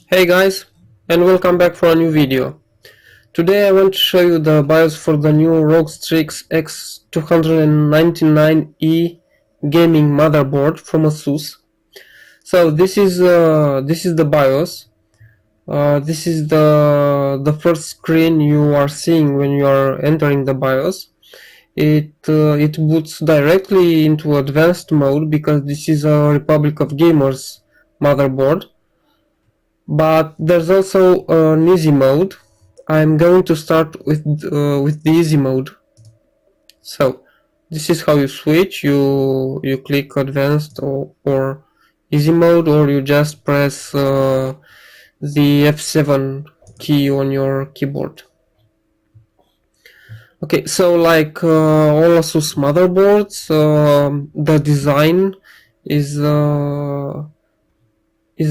Hey guys, and welcome back for a new video. Today I want to show you the BIOS for the new ROG Strix X299E gaming motherboard from ASUS. So this is the BIOS. This is the first screen you are seeing when you are entering the BIOS. It boots directly into advanced mode because this is a Republic of Gamers motherboard. But there's also an easy mode. I'm going to start with the easy mode. So this is how you switch. You click advanced or easy mode, or you just press the F7 key on your keyboard. Okay, so like all ASUS motherboards, the design is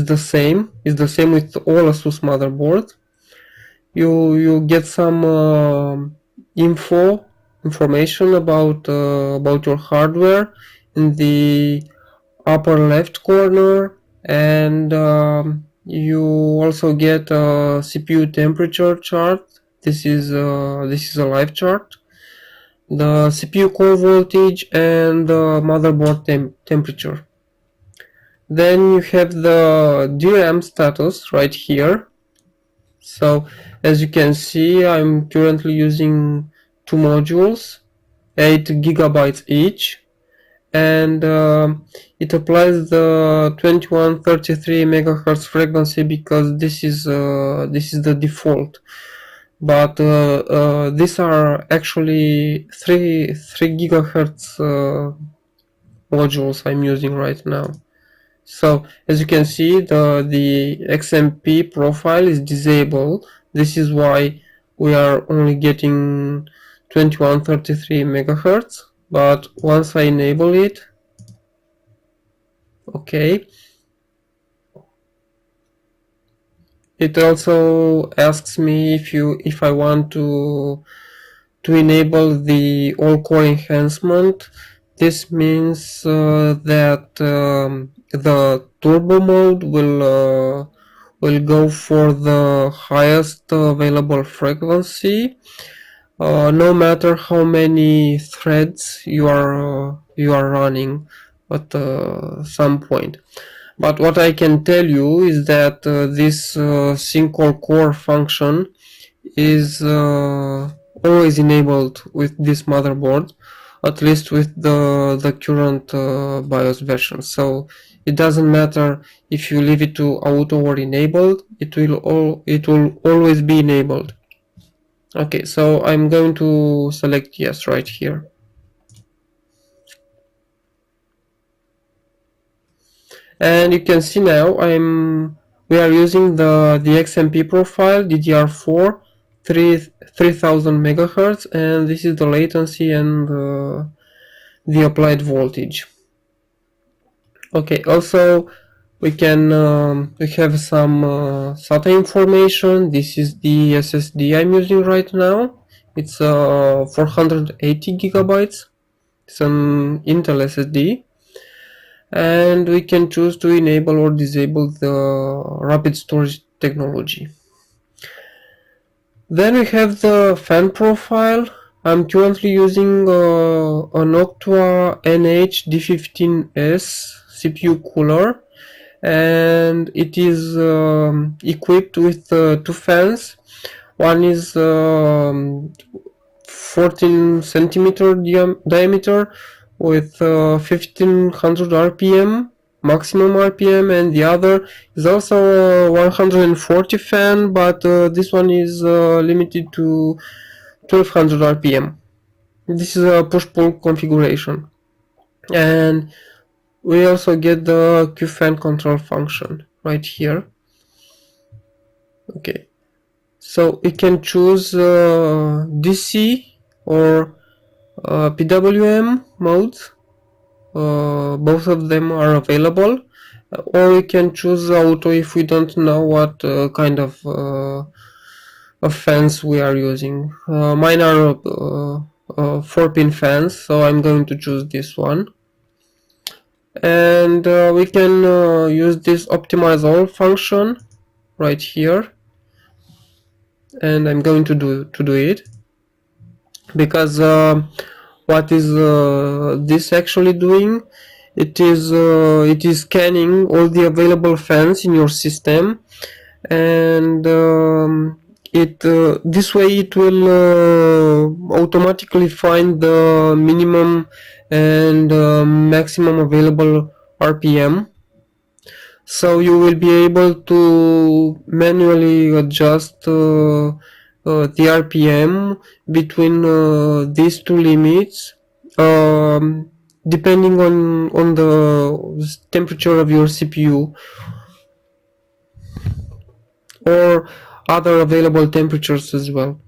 the same. Is the same with all ASUS motherboards. You get some information about your hardware in the upper left corner, and you also get a CPU temperature chart. This is a live chart, the CPU core voltage, and the motherboard temperature. Then you have the DRAM status right here. So as you can see, I'm currently using two modules, 8 gigabytes each, and it applies the 2133 megahertz frequency because this is the default. But these are actually 3 gigahertz modules I'm using right now. So as you can see, the XMP profile is disabled. This is why we are only getting 2133 megahertz. But once I enable it, okay, it also asks me if I want to enable the all core enhancement. This means that the turbo mode will go for the highest available frequency, no matter how many threads you are running at some point. But what I can tell you is that this sync all core function is always enabled with this motherboard, at least with the current BIOS version. So it doesn't matter if you leave it to auto or enabled, it will always be enabled. Okay, so I'm going to select yes right here. And you can see now we are using the XMP profile DDR4 3000 megahertz, and this is the latency and the applied voltage. Okay, also we have some SATA information. This is the SSD I'm using right now. It's 480 gigabytes. It's an Intel SSD, and we can choose to enable or disable the rapid storage technology. Then we have the fan profile. I'm currently using a Noctua NH-D15S CPU cooler, and it is equipped with two fans. One is 14 centimeter diameter with 1500 RPM maximum RPM, and the other is also 140 fan, but this one is limited to 1200 RPM. This is a push-pull configuration, and we also get the QFan control function right here. Okay, so we can choose DC or PWM modes. Both of them are available, or we can choose auto if we don't know what kind of fans we are using. Mine are 4-pin fans, so I'm going to choose this one. And we can use this optimize all function right here, and I'm going to do it, because what is this actually doing? It is scanning all the available fans in your system, and it this way it will automatically find the minimum and maximum available RPM. So you will be able to manually adjust the RPM between these two limits, depending on the temperature of your CPU or other available temperatures as well.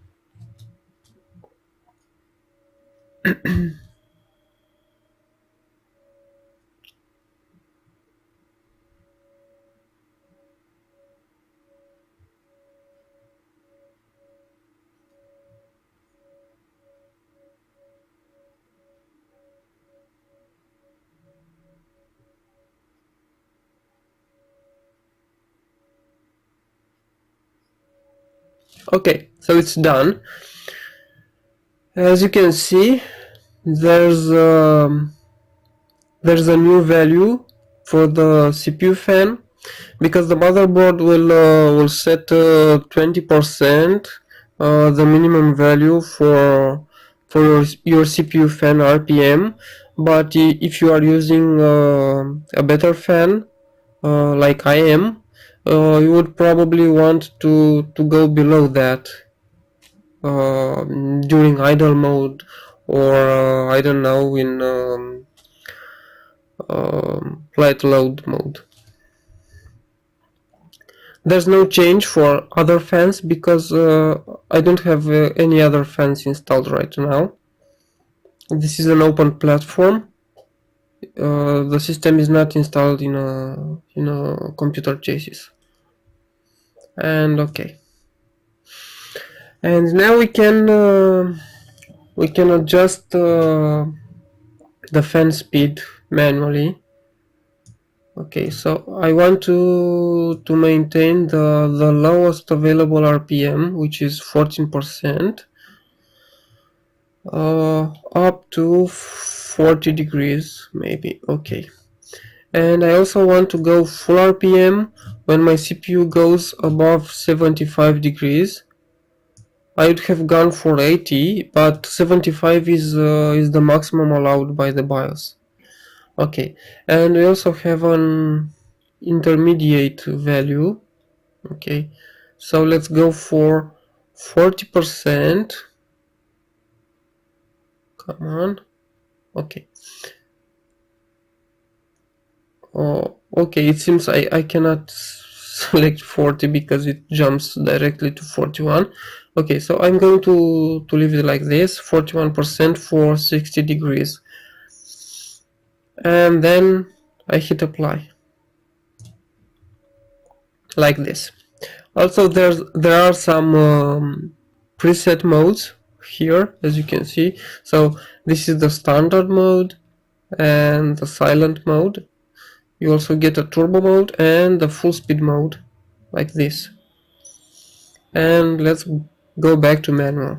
Okay, so it's done. As you can see, there's a new value for the CPU fan, because the motherboard will set 20% the minimum value for your CPU fan RPM. But if you are using a better fan, like I am, you would probably want to go below that during idle mode, or I don't know, in light load mode. There's no change for other fans because I don't have any other fans installed right now. This is an open platform. The system is not installed in a computer chassis. And okay. And now we can adjust the fan speed manually. Okay, so I want to maintain the lowest available RPM, which is 14%, up to 40 degrees maybe. Okay, and I also want to go full RPM when my CPU goes above 75 degrees. I would have gone for 80, but 75 is the maximum allowed by the BIOS. Okay, and we also have an intermediate value. Okay, so let's go for 40%. Come on. Okay. Oh, okay, it seems I cannot select 40 because it jumps directly to 41. Okay, so I'm going to leave it like this, 41% for 60 degrees. And then I hit apply. Like this. Also, there are some preset modes here, as you can see. So this is the standard mode and the silent mode. You also get a turbo mode and the full speed mode, like this. And let's go back to manual.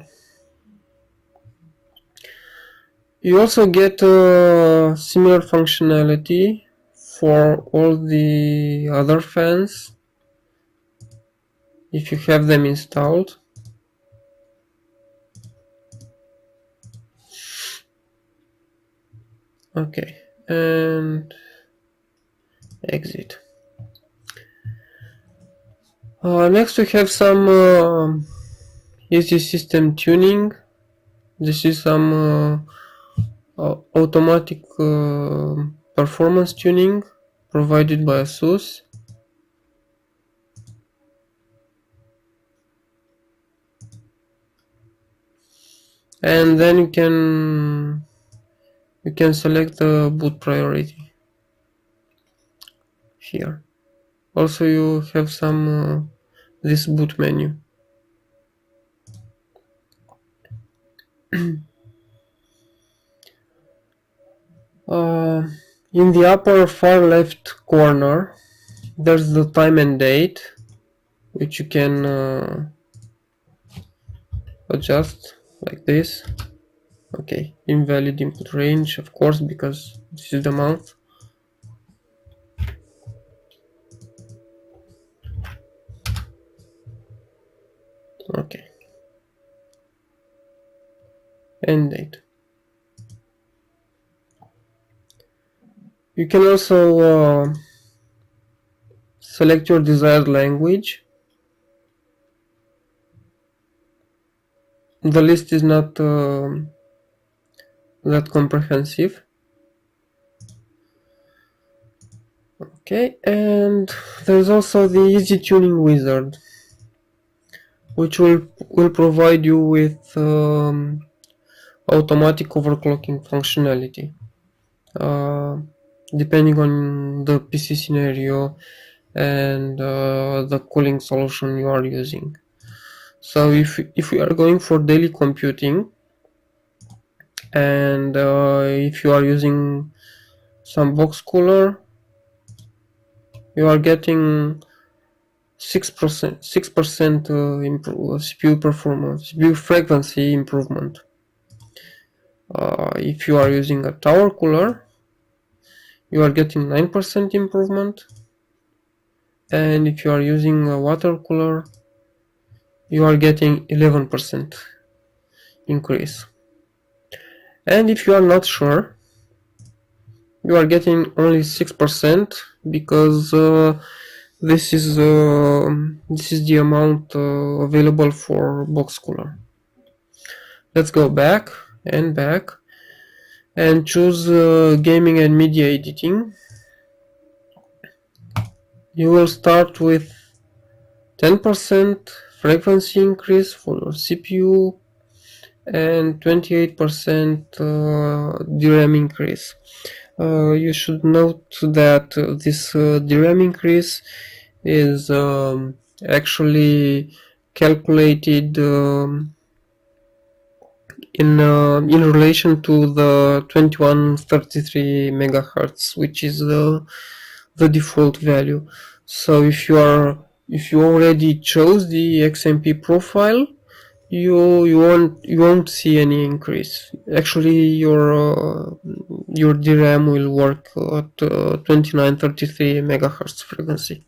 You also get similar functionality for all the other fans if you have them installed. Okay, and exit. Next we have some easy system tuning. This is some automatic performance tuning provided by ASUS. And then you can select the boot priority here. Also you have some this boot menu. In the upper far left corner there's the time and date. which you can adjust like this. Okay, invalid input range, of course, because this is the month. Okay, end date. You can also select your desired language. The list is not that comprehensive. Okay, and there's also the easy tuning wizard, which will provide you with automatic overclocking functionality, depending on the PC scenario and the cooling solution you are using. So if we are going for daily computing, and if you are using some box cooler, you are getting 6% CPU performance, CPU frequency improvement. If you are using a tower cooler, you are getting 9% improvement, and if you are using a water cooler, you are getting 11% increase. And if you are not sure, you are getting only 6% because this is the amount available for box cooler. Let's go back and choose gaming and media editing. You will start with 10% frequency increase for your CPU and 28% DRAM increase. You should note that this DRAM increase is actually calculated in relation to the 2133 megahertz, which is the default value. So if you already chose the XMP profile, you won't see any increase. Actually, your DRAM will work at 2933 megahertz frequency.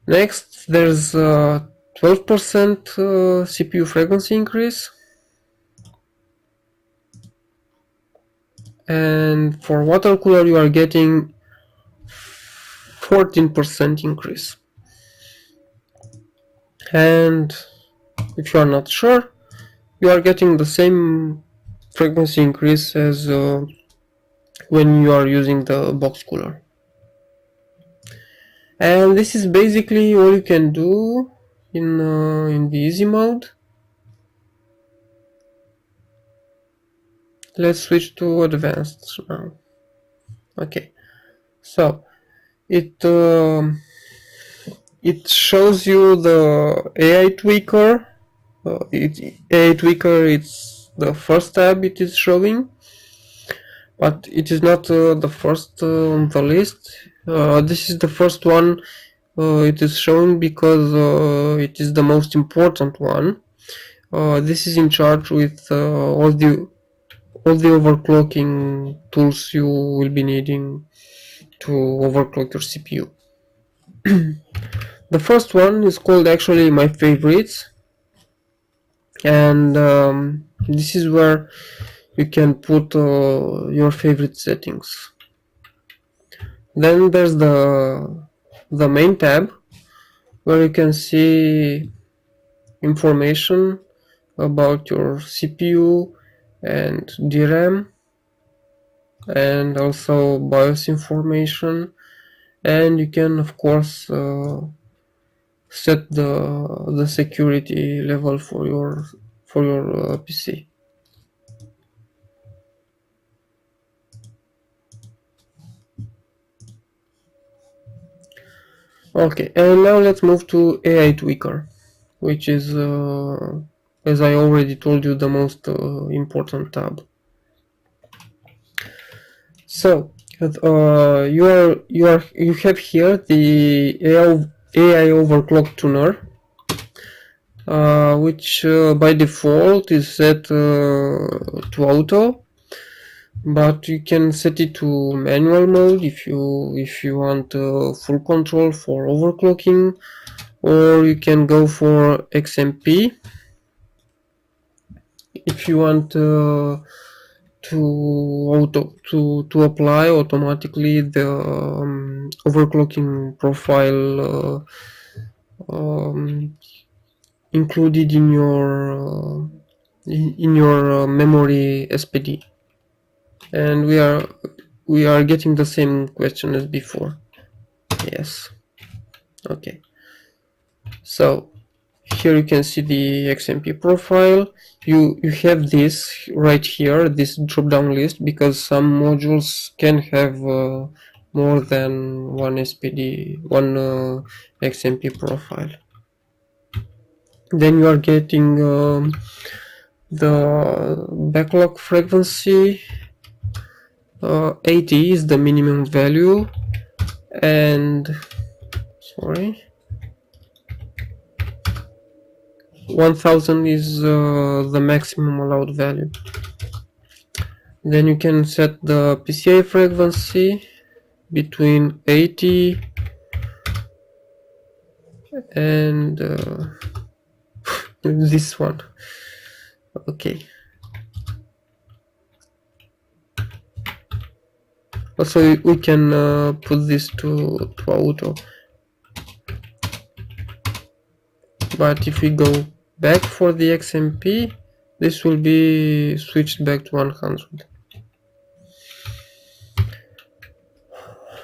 Next, there's 12% CPU frequency increase, and for water cooler you are getting 14% increase. And if you are not sure, you are getting the same frequency increase as when you are using the box cooler. And this is basically all you can do in the easy mode. Let's switch to advanced now. Okay, so it shows you the AI tweaker. AI tweaker, it's the first tab it is showing, but it is not the first on the list. This is the first one it is shown because it is the most important one. This is in charge with all the overclocking tools you will be needing to overclock your CPU. The first one is called actually My Favorites, and this is where you can put your favorite settings. Then there's the main tab, where you can see information about your CPU and DRAM, and also BIOS information, and you can of course set the security level for your PC. Okay, and now let's move to AI Tweaker, which is as I already told you, the most important tab. So You have here the AI overclock tuner, which by default is set to auto, but you can set it to manual mode if you want full control for overclocking, or you can go for XMP if you want to apply automatically the overclocking profile included in your memory SPD. And we are getting the same question as before. Yes. Okay. So here you can see the XMP profile. You have this right here, this drop down list, because some modules can have more than one SPD, one XMP profile. Then you are getting the backlog frequency. 80 is the minimum value, and 1000 is the maximum allowed value. Then you can set the PCI frequency between 80 and this one. Okay. Also, we can put this to auto. But if we go back for the XMP, this will be switched back to 100.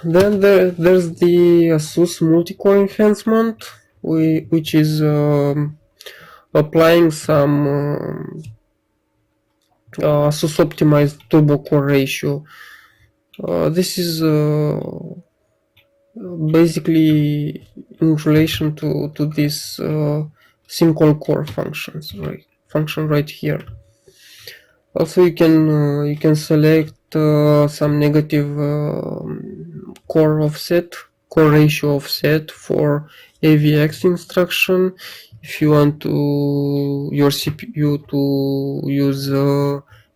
Then there's the ASUS multi-core enhancement, which is applying some ASUS optimized turbo core ratio. This is basically in relation to this single core functions, function right here. Also, you can select some negative core ratio offset for AVX instruction if you want your CPU to use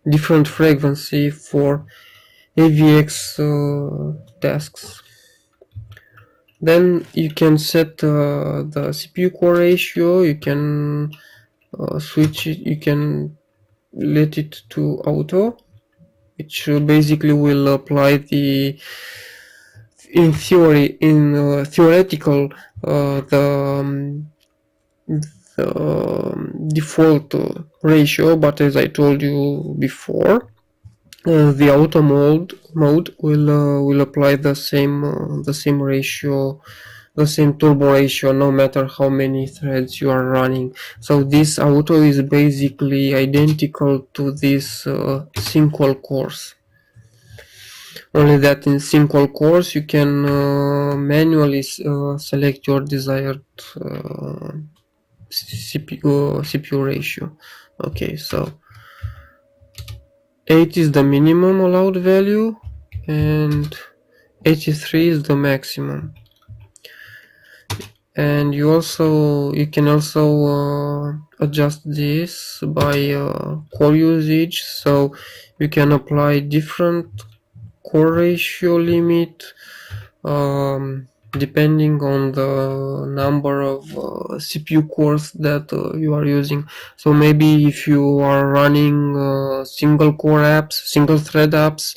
different frequency for AVX tasks. Then you can set the CPU core ratio. You can switch it. You can let it to auto, which basically will apply the theoretical the default ratio, but as I told you before, the auto mode will apply the same ratio, the same turbo ratio, no matter how many threads you are running. So this auto is basically identical to this single cores. Only that in single cores you can manually select your desired CPU ratio. Okay, so 8 is the minimum allowed value and 83 is the maximum. And you can also adjust this by core usage, so you can apply different core ratio limit depending on the number of CPU cores that you are using. So maybe if you are running single core apps, single thread apps,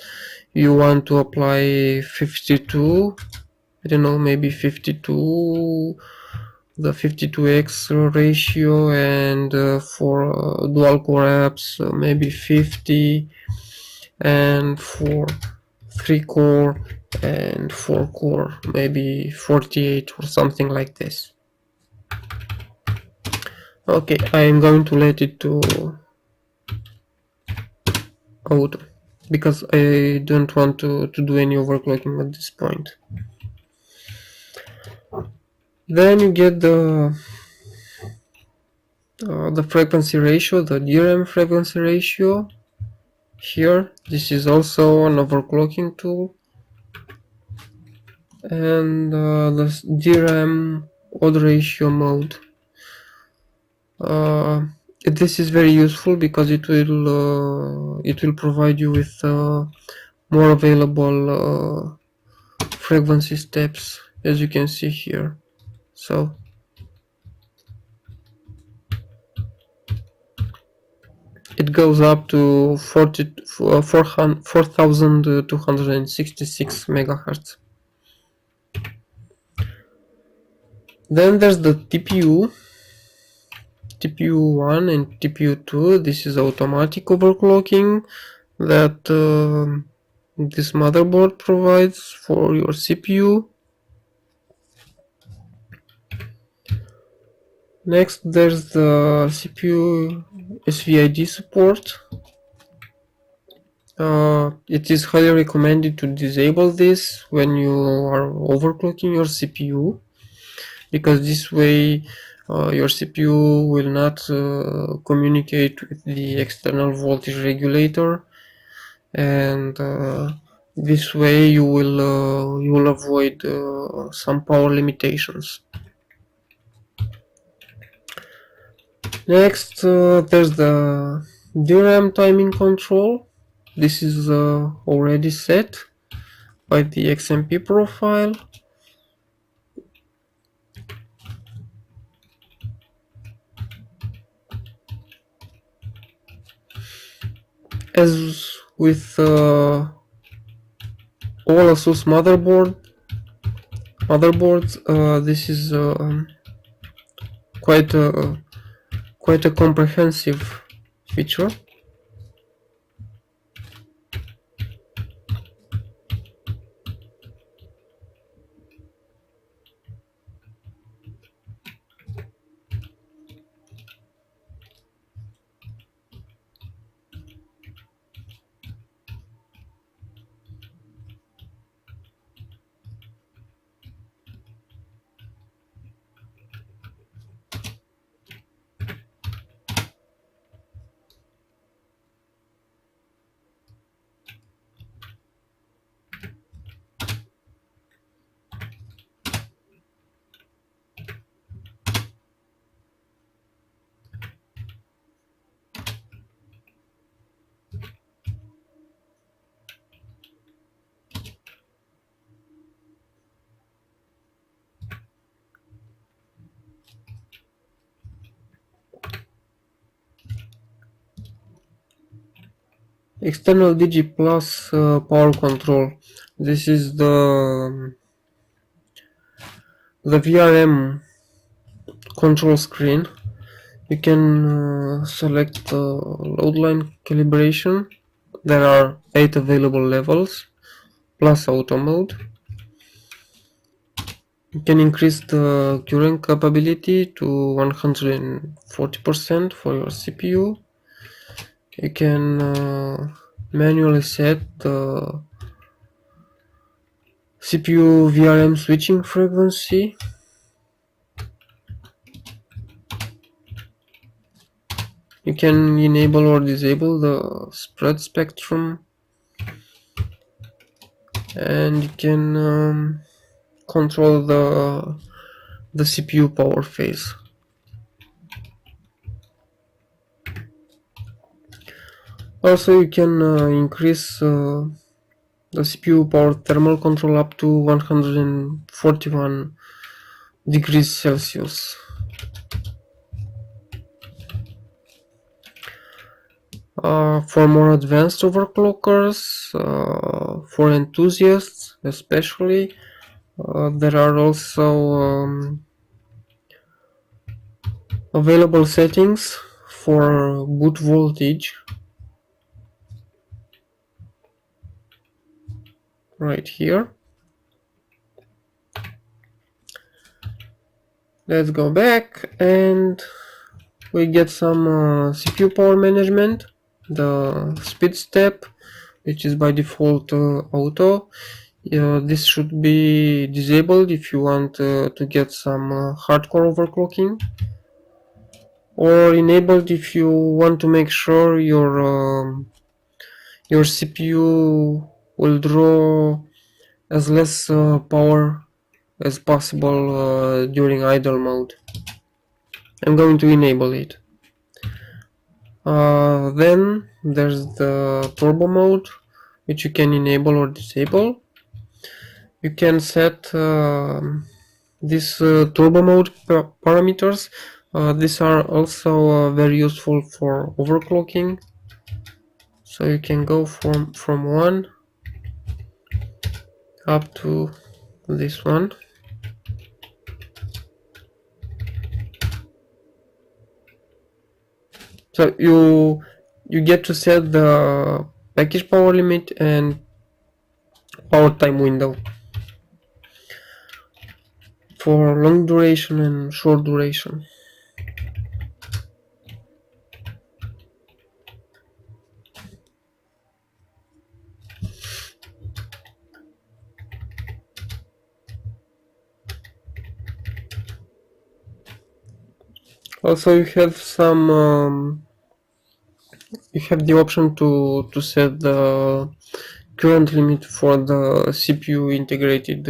you want to apply 52, I don't know, maybe 52, the 52x ratio, and for dual core apps maybe 50, and for 3 core and 4 core maybe 48 or something like this. Okay, I am going to let it to auto because I don't want to do any overclocking at this point. Then you get the frequency ratio, the DRAM frequency ratio. Here, this is also an overclocking tool. and the DRAM odd ratio mode. This is very useful because it will provide you with more available frequency steps, as you can see here. So it goes up to 4266 megahertz. Then there's the TPU1 and TPU2. This is automatic overclocking that this motherboard provides for your CPU. Next, there's the CPU SVID support. It is highly recommended to disable this when you are overclocking your CPU, because this way your CPU will not communicate with the external voltage regulator, and this way you will avoid some power limitations. Next, there's the DRAM timing control. This is already set by the XMP profile. As with all ASUS motherboards, this is quite a comprehensive feature. External Digi Plus power control. This is the VRM control screen. You can select the load line calibration. There are 8 available levels plus auto mode. You can increase the current capability to 140% for your CPU. You can manually set the CPU VRM switching frequency. You can enable or disable the spread spectrum, and you can control the CPU power phase. Also, you can increase the CPU power thermal control up to 141 degrees Celsius. For more advanced overclockers, for enthusiasts especially, there are also available settings for boot voltage right here. Let's go back and we get some CPU power management, the speed step, which is by default auto. This should be disabled if you want to get some hardcore overclocking, or enabled if you want to make sure your CPU will draw as less power as possible during idle mode. I'm going to enable it. Then there's the turbo mode, which you can enable or disable. You can set these turbo mode parameters. These are also very useful for overclocking. So you can go from 1 up to this one. So you get to set the package power limit and power time window for long duration and short duration. Also, you have the option to set the current limit for the CPU integrated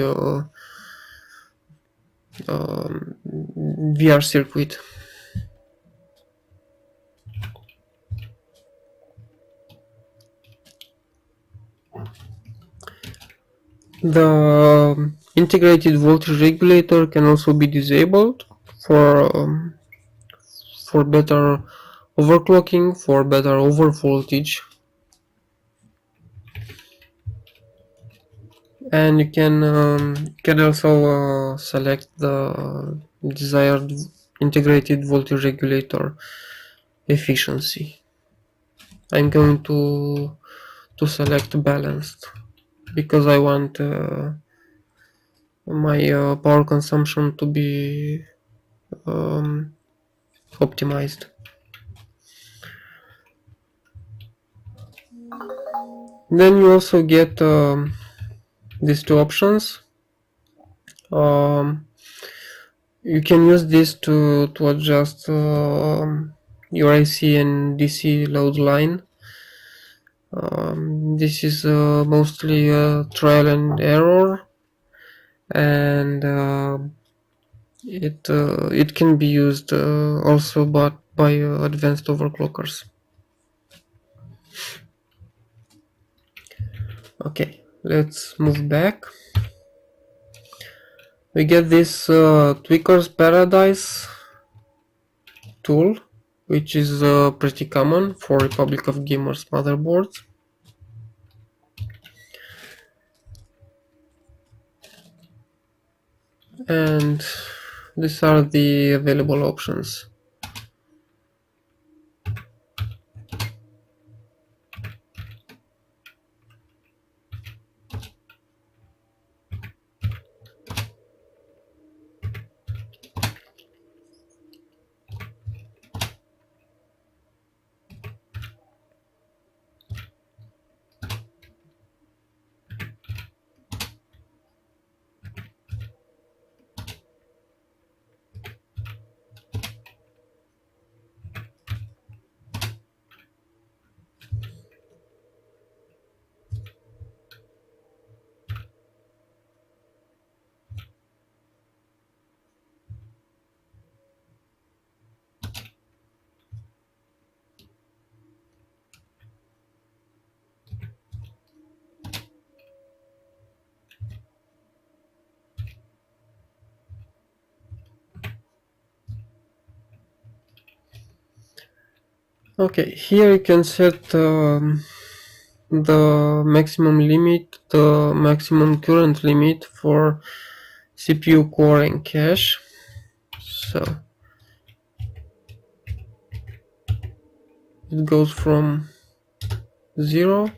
VR circuit. The integrated voltage regulator can also be disabled for better overclocking, for better overvoltage, and you can also select the desired integrated voltage regulator efficiency. I'm going to select balanced because I want my power consumption to be optimized. Then you also get these two options. You can use this to adjust your AC and DC load line. This is mostly trial and error, and it can be used also by advanced overclockers. Okay, let's move back. We get this Tweaker's Paradise tool, which is pretty common for Republic of Gamers motherboards. And these are the available options. Okay, here you can set the maximum limit, the maximum current limit for CPU core and cache. So it goes from 0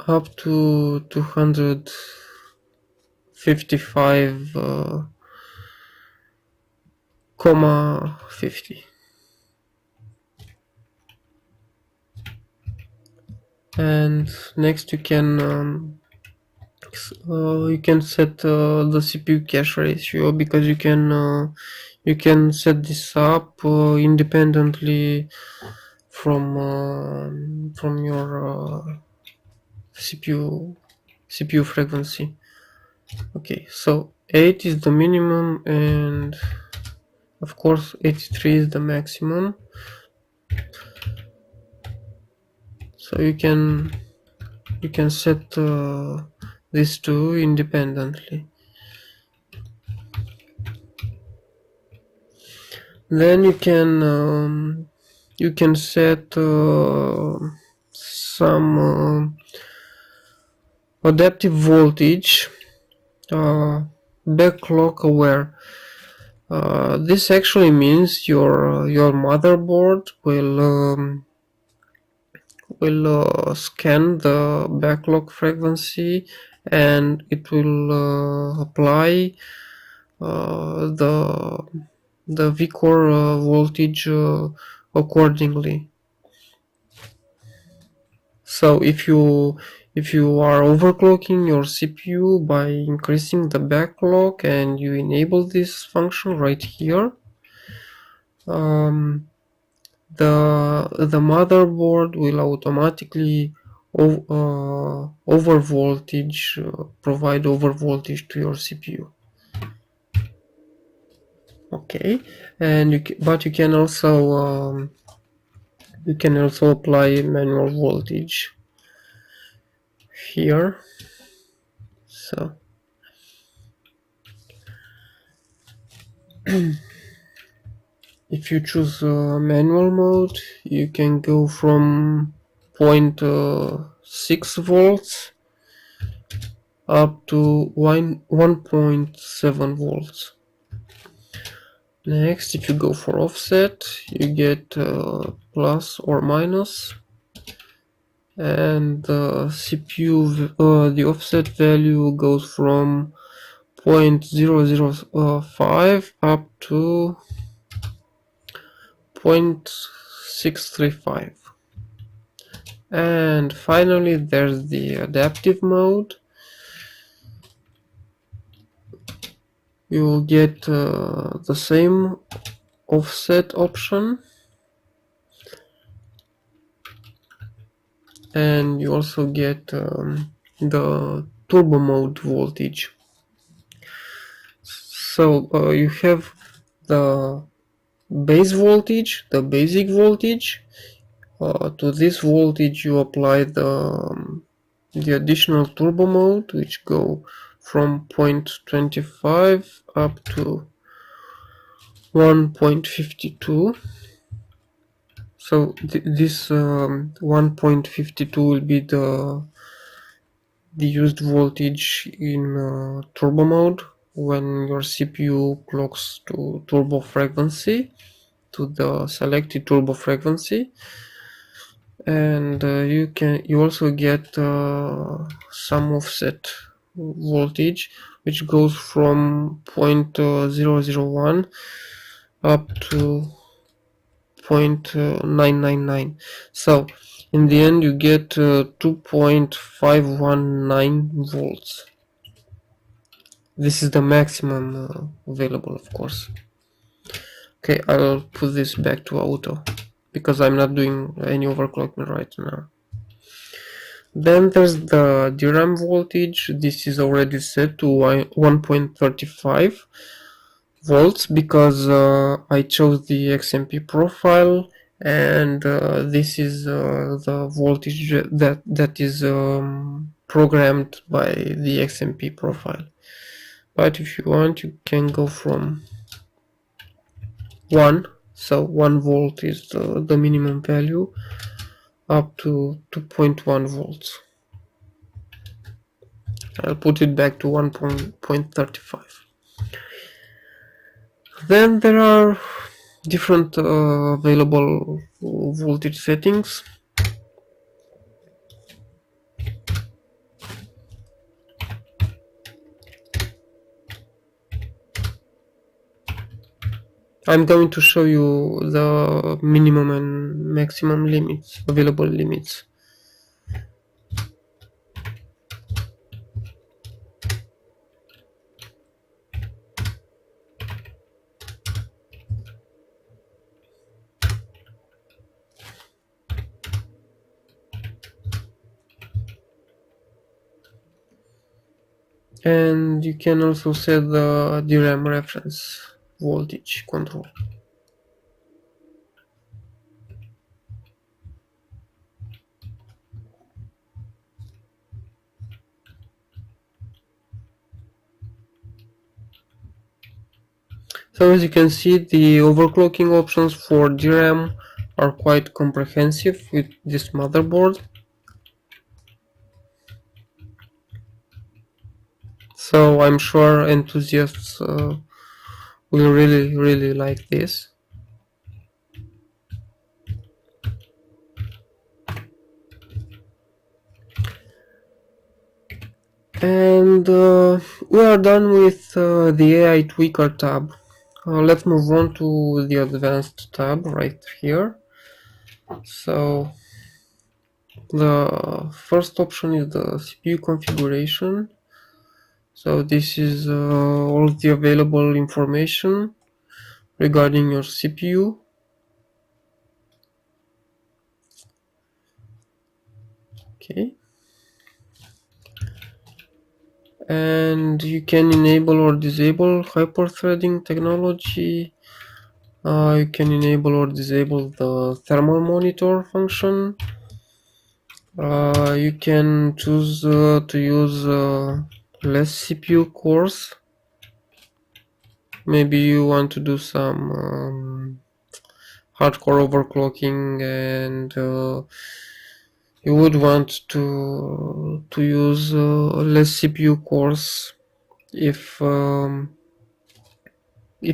up to 255 comma 50. And next you can set the CPU cache ratio, because you can set this up independently from your CPU CPU frequency. Okay, so 8 is the minimum, and of course 83 is the maximum. So you can set these two independently. Then you can set some adaptive voltage, backclock aware. This actually means your motherboard will scan the backlog frequency, and it will apply the vCore voltage accordingly. So if you are overclocking your CPU by increasing the backlog and you enable this function right here, the motherboard will automatically over voltage provide over voltage to your CPU. Okay, and but you can also apply manual voltage here. So if you choose manual mode, you can go from 0.6 volts up to 1.7 volts. Next, if you go for offset, you get plus or minus, and the CPU, the offset value goes from 0.005 up to 0.635. And finally, there's the adaptive mode. You will get the same offset option, and you also get the turbo mode voltage. So you have the base voltage, the basic voltage. To this voltage you apply the additional turbo mode, which go from 0.25 up to 1.52. So this 1.52 will be the used voltage in turbo mode when your CPU clocks to turbo frequency, to the selected turbo frequency. And you also get some offset voltage, which goes from 0.001 up to 0.999. So in the end you get 2.519 volts. This is the maximum available, of course. Okay, I'll put this back to auto because I'm not doing any overclocking right now. Then there's the DRAM voltage. This is already set to 1.35 volts because I chose the XMP profile, and this is the voltage that is programmed by the XMP profile. But if you want, you can go from 1, so 1 volt is the minimum value, up to 2.1 volts. I'll put it back to 1.35. Then there are different available voltage settings. I'm going to show you the minimum and maximum limits, available limits. and you can also set the DRAM reference voltage control. So as you can see, the overclocking options for DRAM are quite comprehensive with this motherboard. So I'm sure enthusiasts will really like this. And we are done with the AI Tweaker tab. Let's move on to the advanced tab right here. So the first option is the CPU configuration. So this is all the available information regarding your CPU. Okay. And you can enable or disable hyperthreading technology. You can enable or disable the thermal monitor function. You can choose to use less CPU cores. Maybe you want to do some hardcore overclocking, and you would want to use less CPU cores if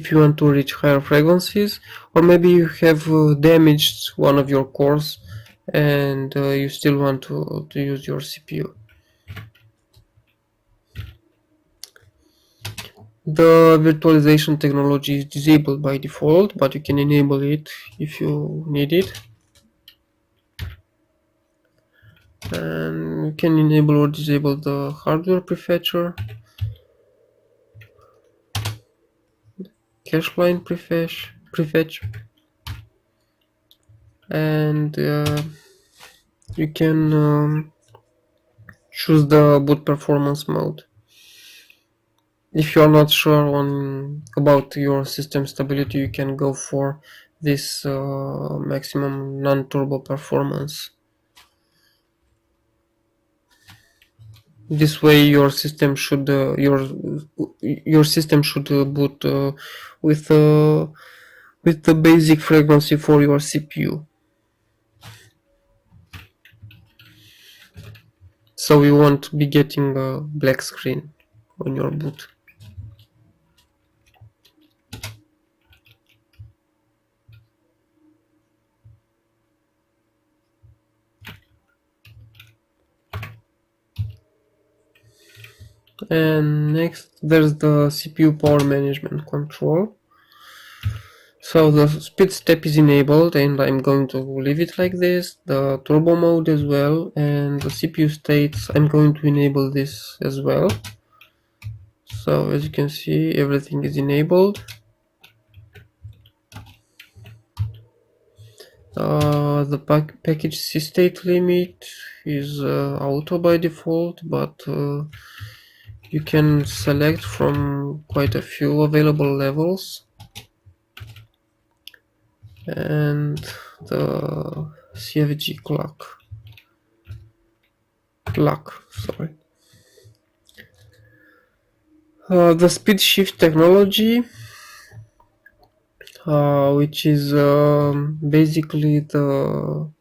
you want to reach higher frequencies, or maybe you have damaged one of your cores and you still want to use your CPU. The virtualization technology is disabled by default, but you can enable it if you need it. And you can enable or disable the hardware prefetcher, cache line prefetch, and you can choose the boot performance mode. If you're not sure about your system stability, you can go for this maximum non-turbo performance. This way, your system should boot with the basic frequency for your CPU. So you won't be getting a black screen on your boot. And next, there's the CPU power management control. So the speed step is enabled, and I'm going to leave it like this. The turbo mode as well, and the CPU states, I'm going to enable this as well. So as you can see, everything is enabled. The package state limit is auto by default, but you can select from quite a few available levels. And the CFG clock, sorry. The speed shift technology, which is basically the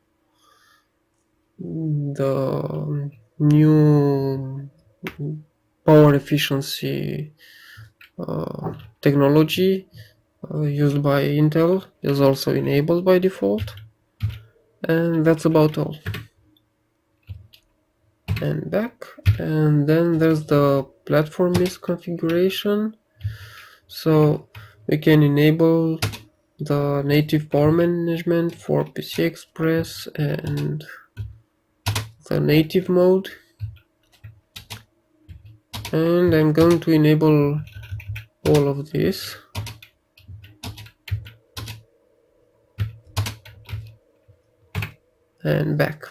new power efficiency technology used by Intel, is also enabled by default. And that's about all. And back, and then there's the platform misconfiguration. So we can enable the native power management for PCI Express and the native mode, and I'm going to enable all of this. And back.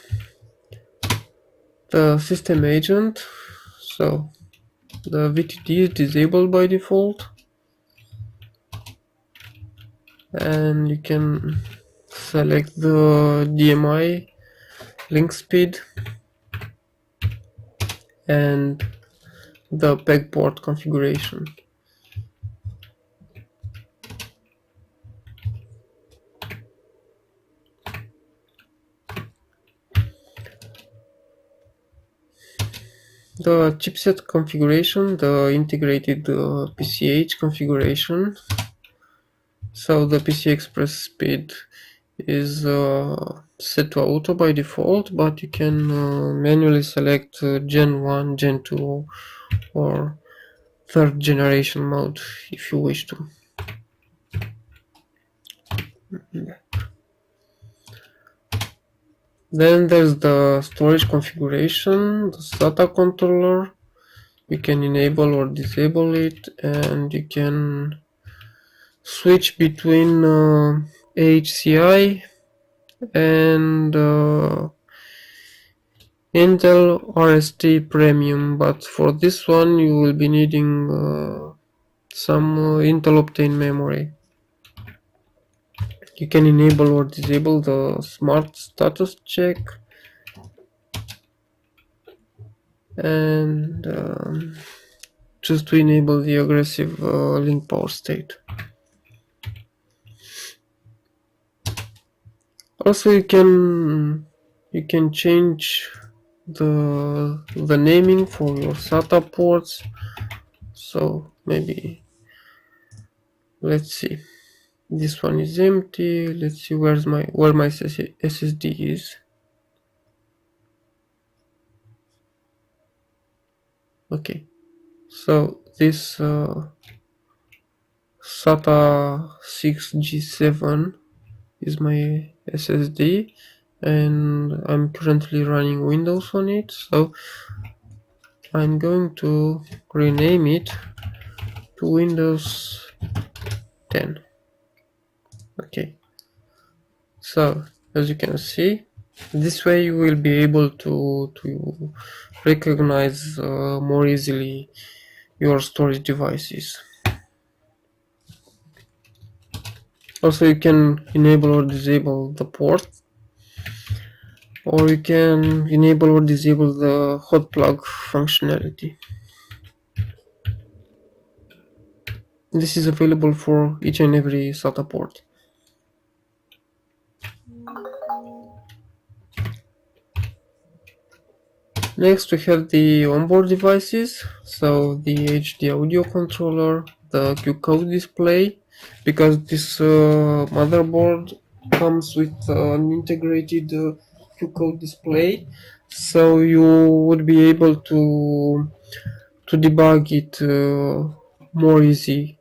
The system agent, so the VTD is disabled by default, and you can select the DMI link speed and the PEG port configuration. The chipset configuration, the integrated PCH configuration. So the PCI Express speed is set to auto by default, but you can manually select Gen 1, Gen 2 or third generation mode if you wish to. Then there's the storage configuration, the SATA controller. You can enable or disable it, and you can switch between HCI and Intel RST Premium, but for this one you will be needing some Intel Optane memory. You can enable or disable the smart status check, and choose to enable the aggressive link power state. Also you can change the naming for your SATA ports. So maybe, let's see, this one is empty. Let's see where my SSD is. Okay, so this SATA 6G7 is my SSD, and I'm currently running Windows on it, so I'm going to rename it to Windows 10. Okay, so as you can see, this way you will be able to recognize more easily your storage devices. Also you can enable or disable the port, or you can enable or disable the hot plug functionality. This is available for each and every SATA port. Next we have the onboard devices, so the HD audio controller, the Q-code display, because this motherboard comes with an integrated Q-code display, so you would be able to debug it more easily.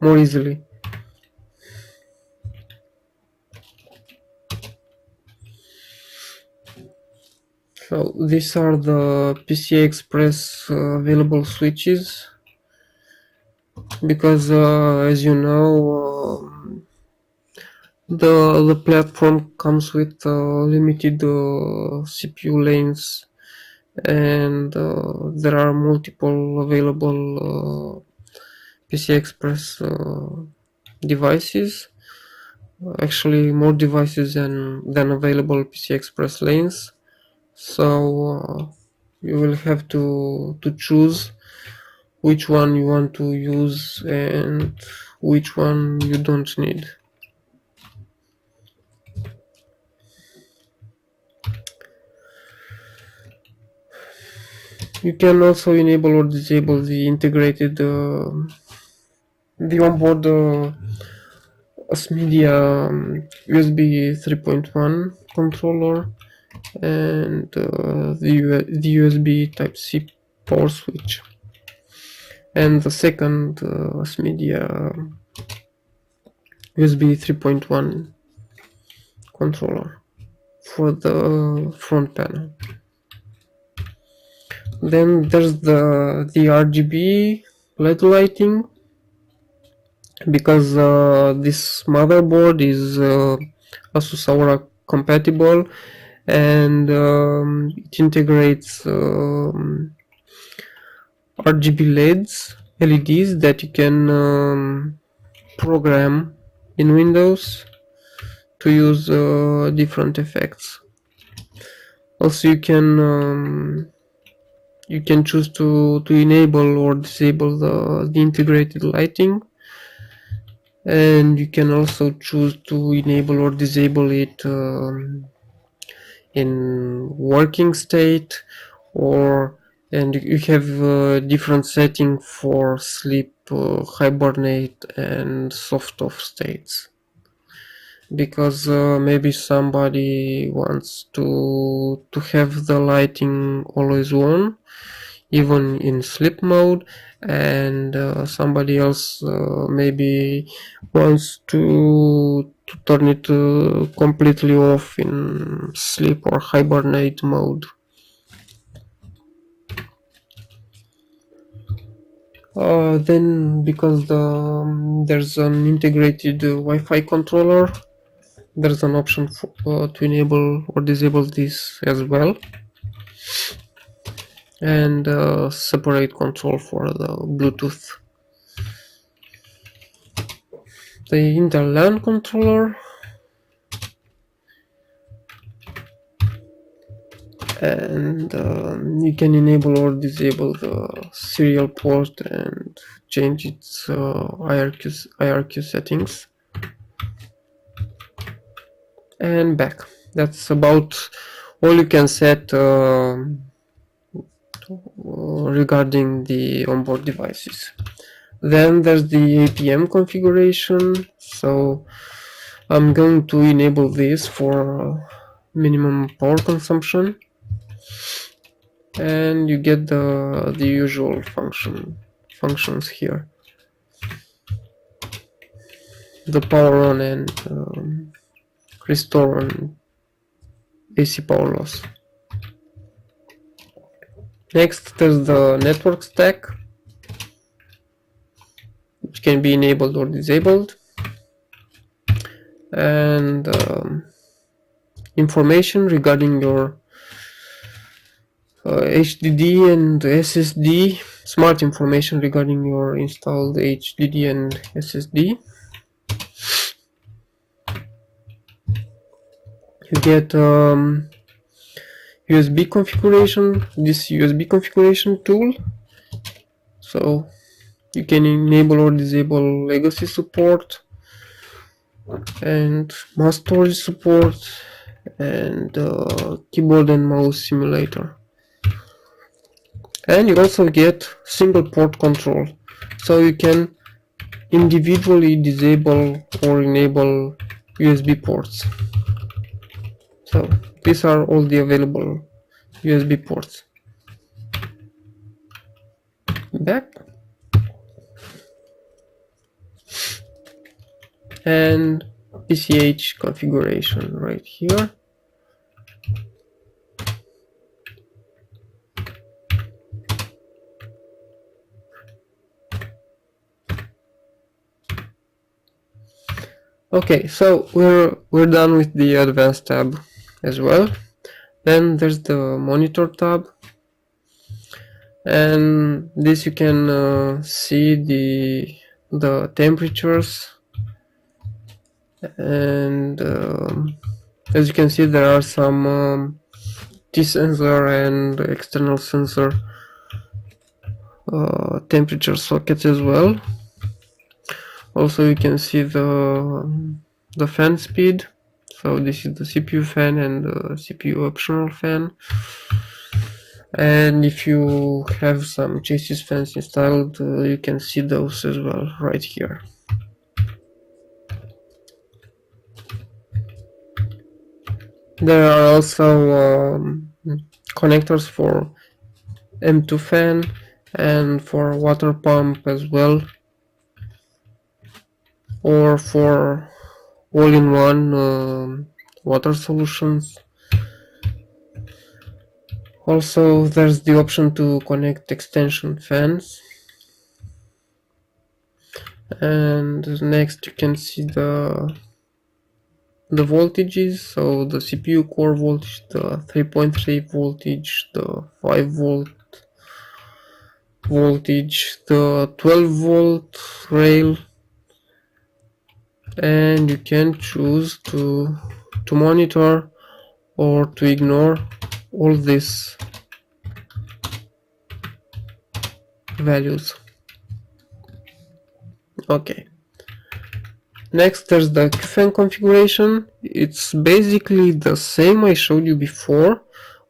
So these are the PCI Express available switches, because as you know, the platform comes with limited CPU lanes, and there are multiple available PCI Express devices. Actually, more devices than available PCI Express lanes. So you will have to choose which one you want to use and which one you don't need. You can also enable or disable the integrated the onboard SMedia USB 3.1 controller and the USB Type-C power switch, and the second SMedia USB 3.1 controller for the front panel. Then there's the RGB LED lighting, because this motherboard is Asus Aura compatible, and it integrates RGB LEDs that you can program in Windows to use different effects. Also, you can choose to enable or disable the integrated lighting, and you can also choose to enable or disable it in working state, and you have different setting for sleep, hibernate, and soft off states, because maybe somebody wants to have the lighting always on even in sleep mode, and somebody else maybe wants to turn it completely off in sleep or hibernate mode. Then, because there's an integrated Wi-Fi controller, there's an option to enable or disable this as well, and separate control for the Bluetooth. The Intel LAN controller, and you can enable or disable the serial port and change its IRQ settings. And back. That's about all you can set regarding the onboard devices. Then there's the APM configuration. So I'm going to enable this for minimum power consumption, and you get the usual functions here: the power on and restore on AC power loss. Next, there's the network stack, which can be enabled or disabled, and information regarding your HDD and SSD, smart information regarding your installed HDD and SSD. You get USB configuration, this USB configuration tool, so you can enable or disable legacy support and mass storage support, and keyboard and mouse simulator. And you also get single port control, so you can individually disable or enable USB ports. So these are all the available USB ports. Back, and PCH configuration right here. Okay, so we're done with the advanced tab as well. Then there's the monitor tab, and this you can see the temperatures, and as you can see, there are some T-sensor and external sensor temperature sockets as well. Also, you can see the fan speed. So this is the CPU fan and the CPU optional fan. And if you have some chassis fans installed, you can see those as well right here. There are also connectors for M2 fan and for water pump as well, or for all-in-one water solutions. Also, there's the option to connect extension fans. And next you can see the voltages, so the CPU core voltage, the 3.3 voltage, the 5 volt voltage, the 12 volt rail, and you can choose to monitor or to ignore all these values. Okay, next there's the QFan configuration. It's basically the same I showed you before,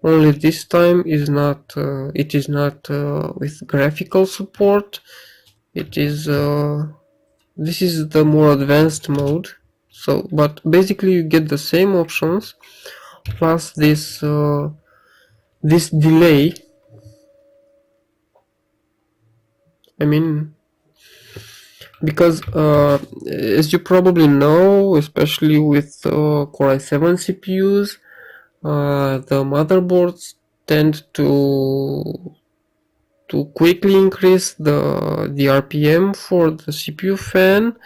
only this time is not it is not with graphical support. It is this is the more advanced mode. So but basically you get the same options plus this this delay. I mean, because as you probably know, especially with Core i7 CPUs, the motherboards tend to quickly increase the RPM for the CPU fan,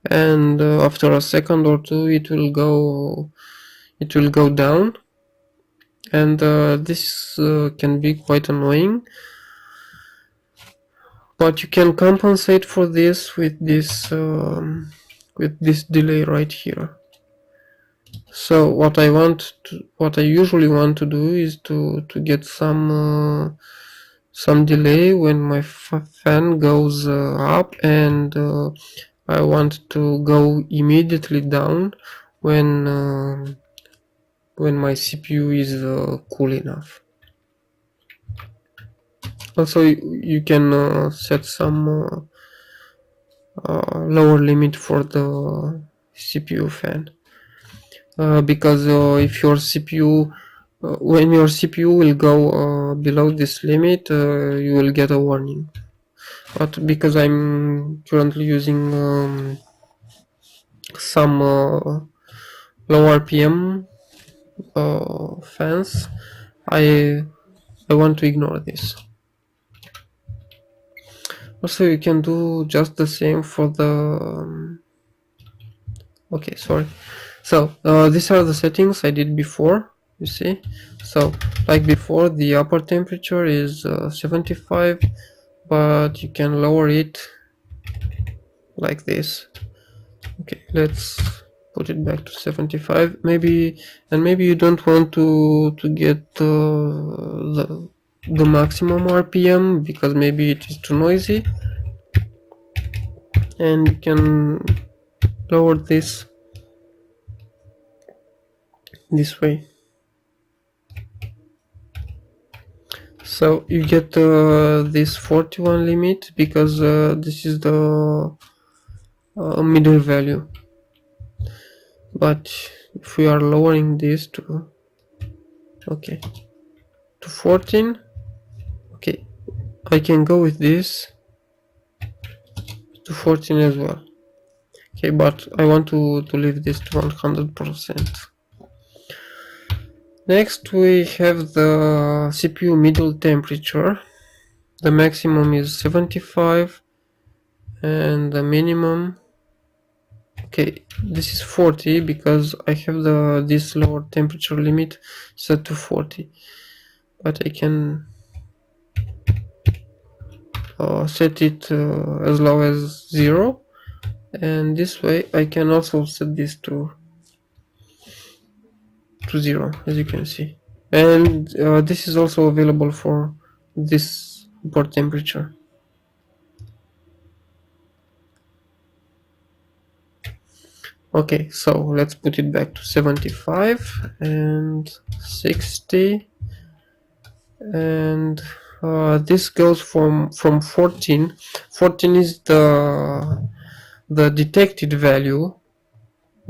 and after a second or two it will go down, and this can be quite annoying. But you can compensate for this with this delay right here. So what I usually want to do is to get some delay when my fan goes up, and I want to go immediately down when my CPU is cool enough. Also, you can set some lower limit for the CPU fan, because if your CPU when your CPU will go below this limit, you will get a warning. But because I'm currently using some low RPM fans, I want to ignore this. Also, you can do just the same for the okay, sorry. So these are the settings I did before, you see. So like before, the upper temperature is 75, but you can lower it like this. Okay, let's put it back to 75. Maybe you don't want to get the maximum RPM because maybe it is too noisy, and you can lower this way. So you get this 41 limit because this is the middle value. But if we are lowering this to 14, okay, I can go with this to 14 as well. Okay, but I want to leave this to 100%. Next we have the CPU middle temperature. The maximum is 75 and the minimum, okay, this is 40 because I have this lower temperature limit set to 40, but I can set it as low as 0, and this way I can also set this to 0, as you can see, and this is also available for this board temperature. Okay, so let's put it back to 75 and 60, and this goes from 14. 14 is the detected value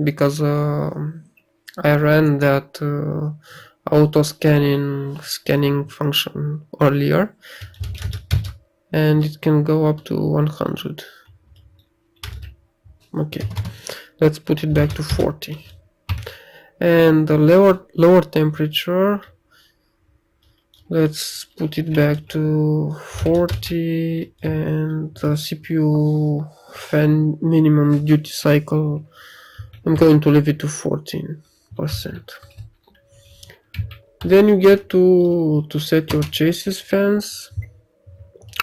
because I ran that auto scanning function earlier, and it can go up to 100. Okay, let's put it back to 40, and the lower temperature, let's put it back to 40, and the CPU fan minimum duty cycle, I'm going to leave it to 14%. Then you get to set your chassis fans.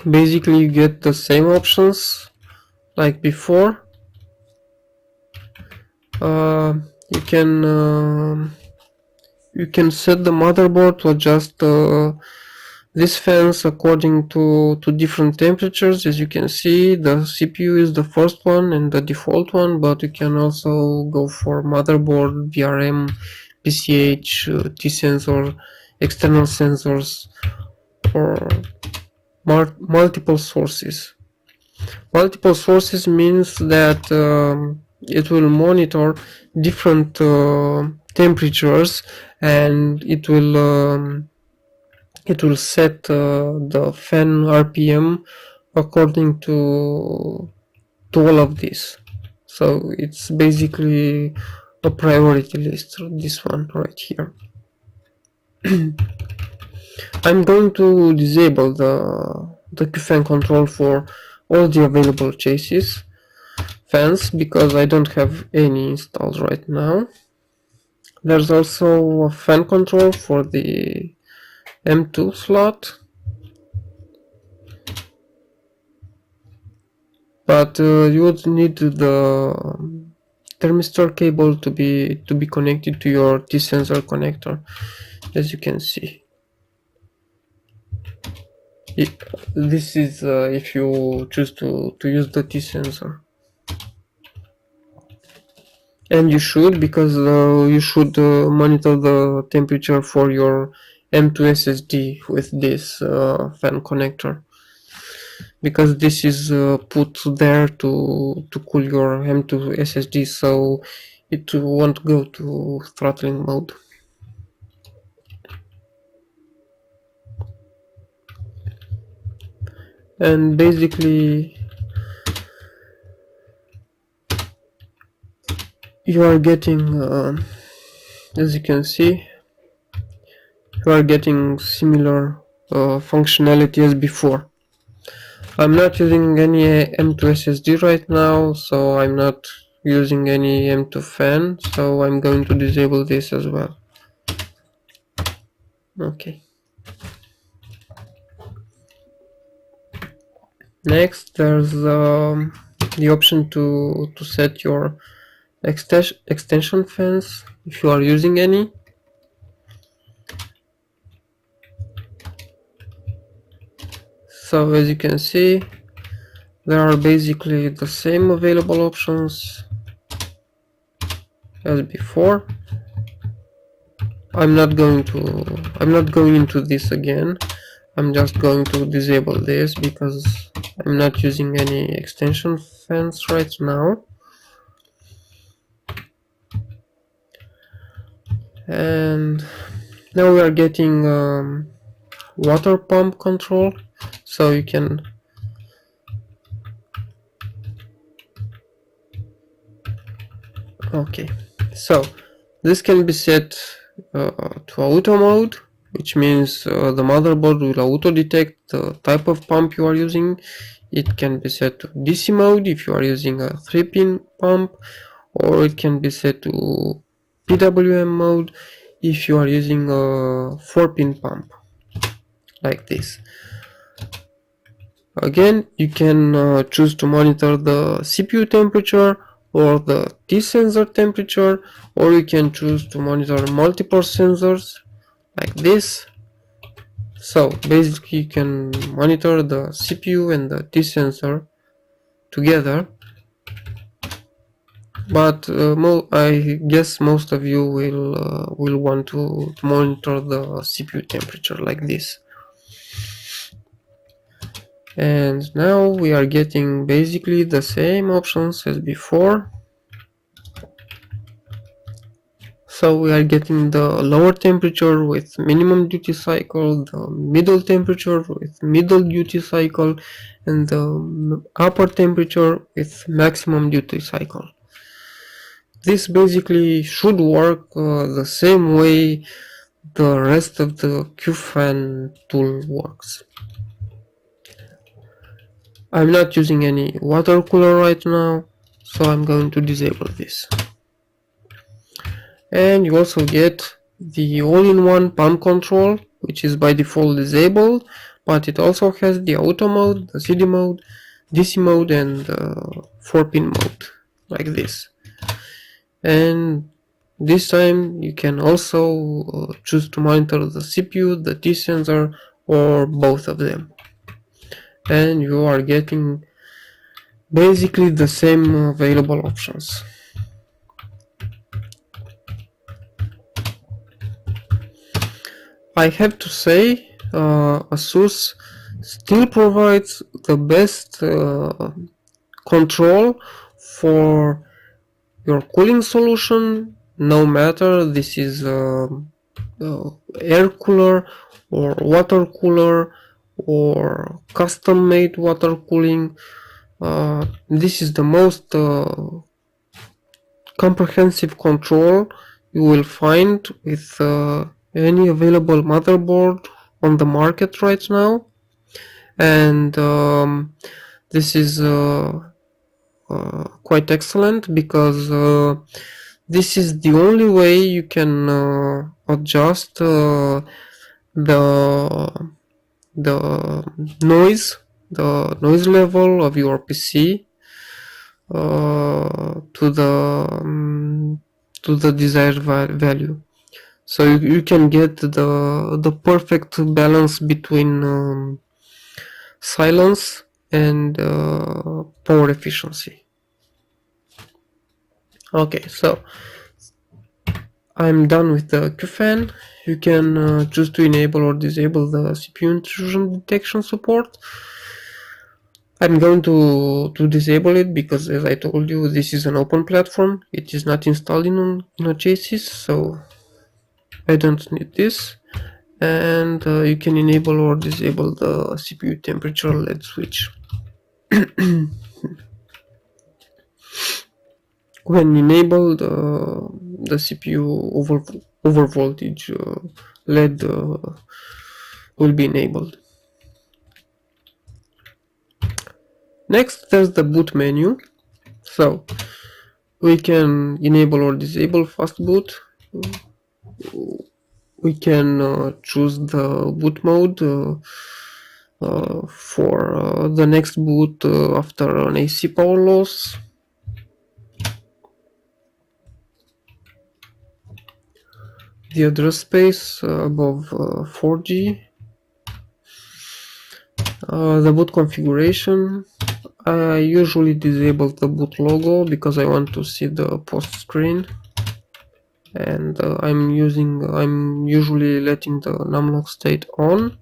Basically you get the same options like before. You can set the motherboard to adjust these fans according to different temperatures. As you can see, the CPU is the first one and the default one, but you can also go for motherboard, VRM, PCH, T-sensor, external sensors, or multiple sources. Multiple sources means that it will monitor different temperatures, and it will set the fan RPM according to all of this. So it's basically a priority list, this one right here. I'm going to disable the QFan control for all the available chassis fans because I don't have any installed right now. There's also a fan control for the M2 slot, but you would need the thermistor cable to be connected to your T-sensor connector, as you can see. This is if you choose to use the T-sensor. And you should, because you should monitor the temperature for your M2 SSD with this fan connector, because this is put there to cool your M2 SSD, so it won't go to throttling mode. And basically you are getting as you can see, you are getting similar functionality as before. I'm not using any M2 SSD right now, so I'm not using any M2 fan, so I'm going to disable this as well. Okay. Next, there's the option to set your extension fans if you are using any. So as you can see, there are basically the same available options as before. I'm not going into this again. I'm just going to disable this because I'm not using any extension fans right now. And now we are getting water pump control, so you can so this can be set to auto mode, which means the motherboard will auto detect the type of pump you are using. It can be set to DC mode if you are using a 3-pin pump, or it can be set to PWM mode if you are using a 4-pin pump, like this. Again, you can choose to monitor the CPU temperature or the T-sensor temperature, or you can choose to monitor multiple sensors like this. So basically you can monitor the CPU and the T-sensor together, but I guess most of you will want to monitor the CPU temperature like this. And now we are getting basically the same options as before. So we are getting the lower temperature with minimum duty cycle, the middle temperature with middle duty cycle, and the upper temperature with maximum duty cycle. This basically should work the same way the rest of the QFan tool works. I'm not using any water cooler right now, so I'm going to disable this. And you also get the all-in-one pump control, which is by default disabled, but it also has the auto mode, the CD mode, DC mode, and 4-pin mode, like this. And this time you can also choose to monitor the CPU, the T sensor, or both of them, and you are getting basically the same available options. I have to say, ASUS still provides the best control for your cooling solution, no matter this is air cooler or water cooler or custom made water cooling. This is the most comprehensive control you will find with any available motherboard on the market right now, and this is quite excellent because this is the only way you can adjust the noise level of your PC to the desired value. So you can get the perfect balance between silence and power efficiency. Okay, so I'm done with the QFan. You can choose to enable or disable the CPU intrusion detection support. I'm going to disable it because, as I told you, this is an open platform. It is not installed in a chassis, so I don't need this. And you can enable or disable the CPU temperature LED switch. When enabled, the CPU over voltage LED will be enabled. Next, there's the boot menu. So we can enable or disable fast boot. We can choose the boot mode for the next boot after an AC power loss. The address space above 4G. The boot configuration. I usually disable the boot logo because I want to see the post screen, and I'm usually letting the numlock state on.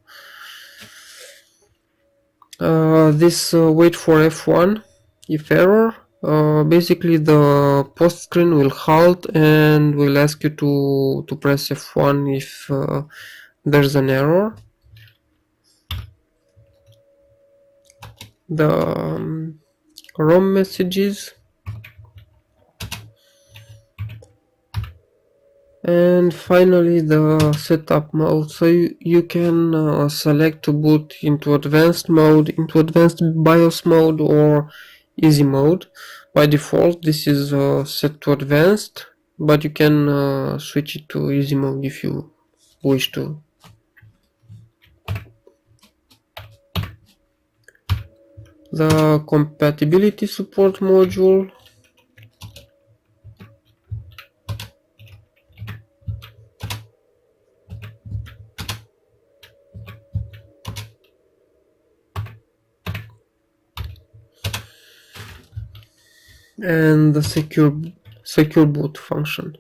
This wait for F1 if error. Basically the post screen will halt and will ask you to press F1 if there's an error. The ROM messages, and finally the setup mode. So you can select to boot into advanced mode, into advanced BIOS mode, or easy mode. By default this is set to advanced, but you can switch it to easy mode if you wish to. The compatibility support module. And the secure boot function.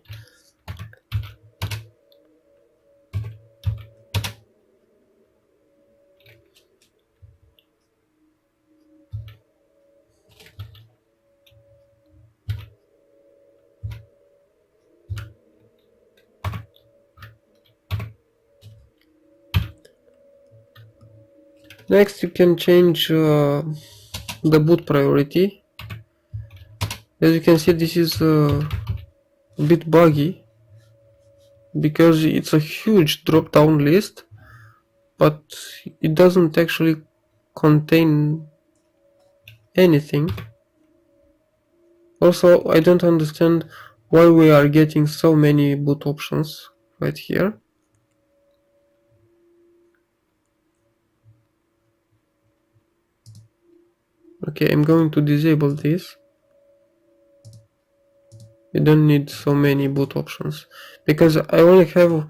Next you can change the boot priority. As you can see, this is a bit buggy because it's a huge drop down list, but it doesn't actually contain anything. Also, I don't understand why we are getting so many boot options right here. Okay, I'm going to disable this. You don't need so many boot options because I only have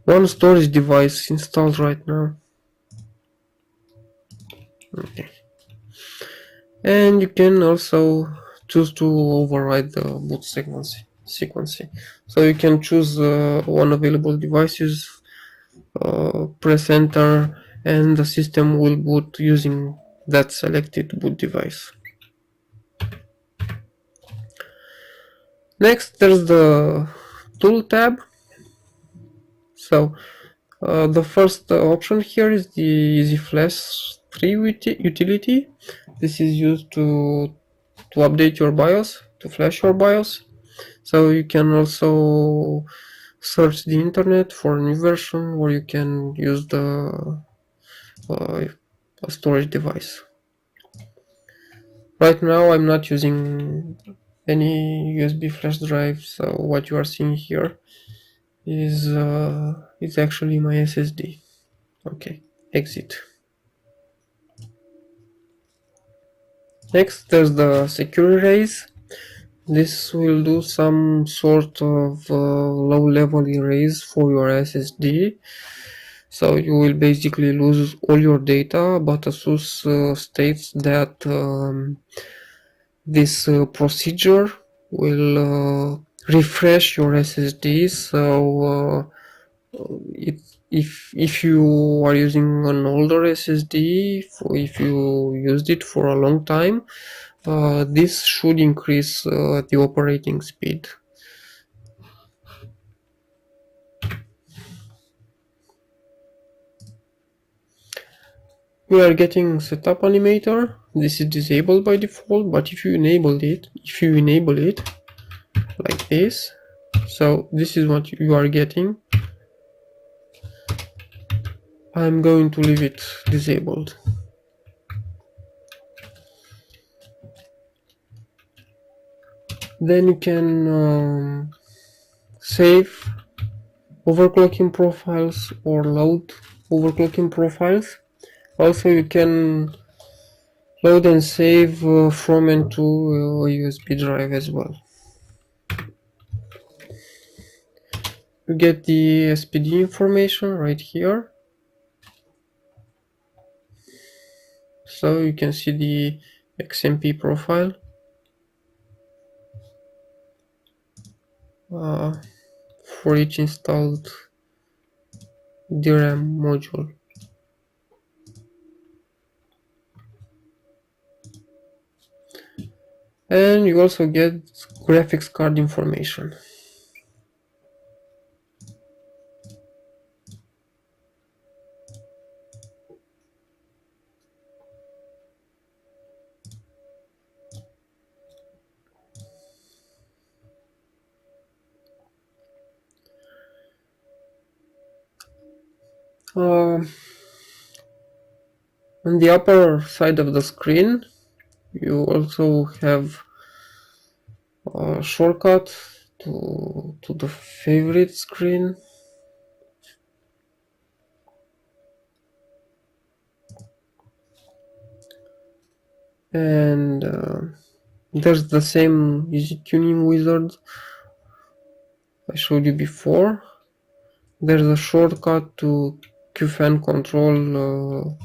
one storage device installed right now. Okay. And you can also choose to override the boot sequence. So you can choose one available devices, press enter, and the system will boot using that selected boot device. Next, there's the tool tab. So the first option here is the EasyFlash 3 utility. This is used to update your BIOS, to flash your BIOS. So you can also search the internet for a new version, or you can use the a storage device. Right now I'm not using any USB flash drive, so what you are seeing here is actually my SSD. Okay, exit. Next, there's the secure erase. This will do some sort of low-level erase for your SSD. So you will basically lose all your data, but ASUS states that this procedure will refresh your SSD. So if you are using an older SSD, if you used it for a long time, this should increase the operating speed. We are getting setup animator. This is disabled by default, but if you enable it like this, so this is what you are getting. I'm going to leave it disabled. Then you can save overclocking profiles or load overclocking profiles. Also, you can load and save from and to a USB drive as well. You get the SPD information right here. So you can see the XMP profile for each installed DRAM module. And you also get graphics card information. On the upper side of the screen, you also have a shortcut to the favorite screen. And there's the same easy tuning wizard I showed you before. There's a shortcut to QFan control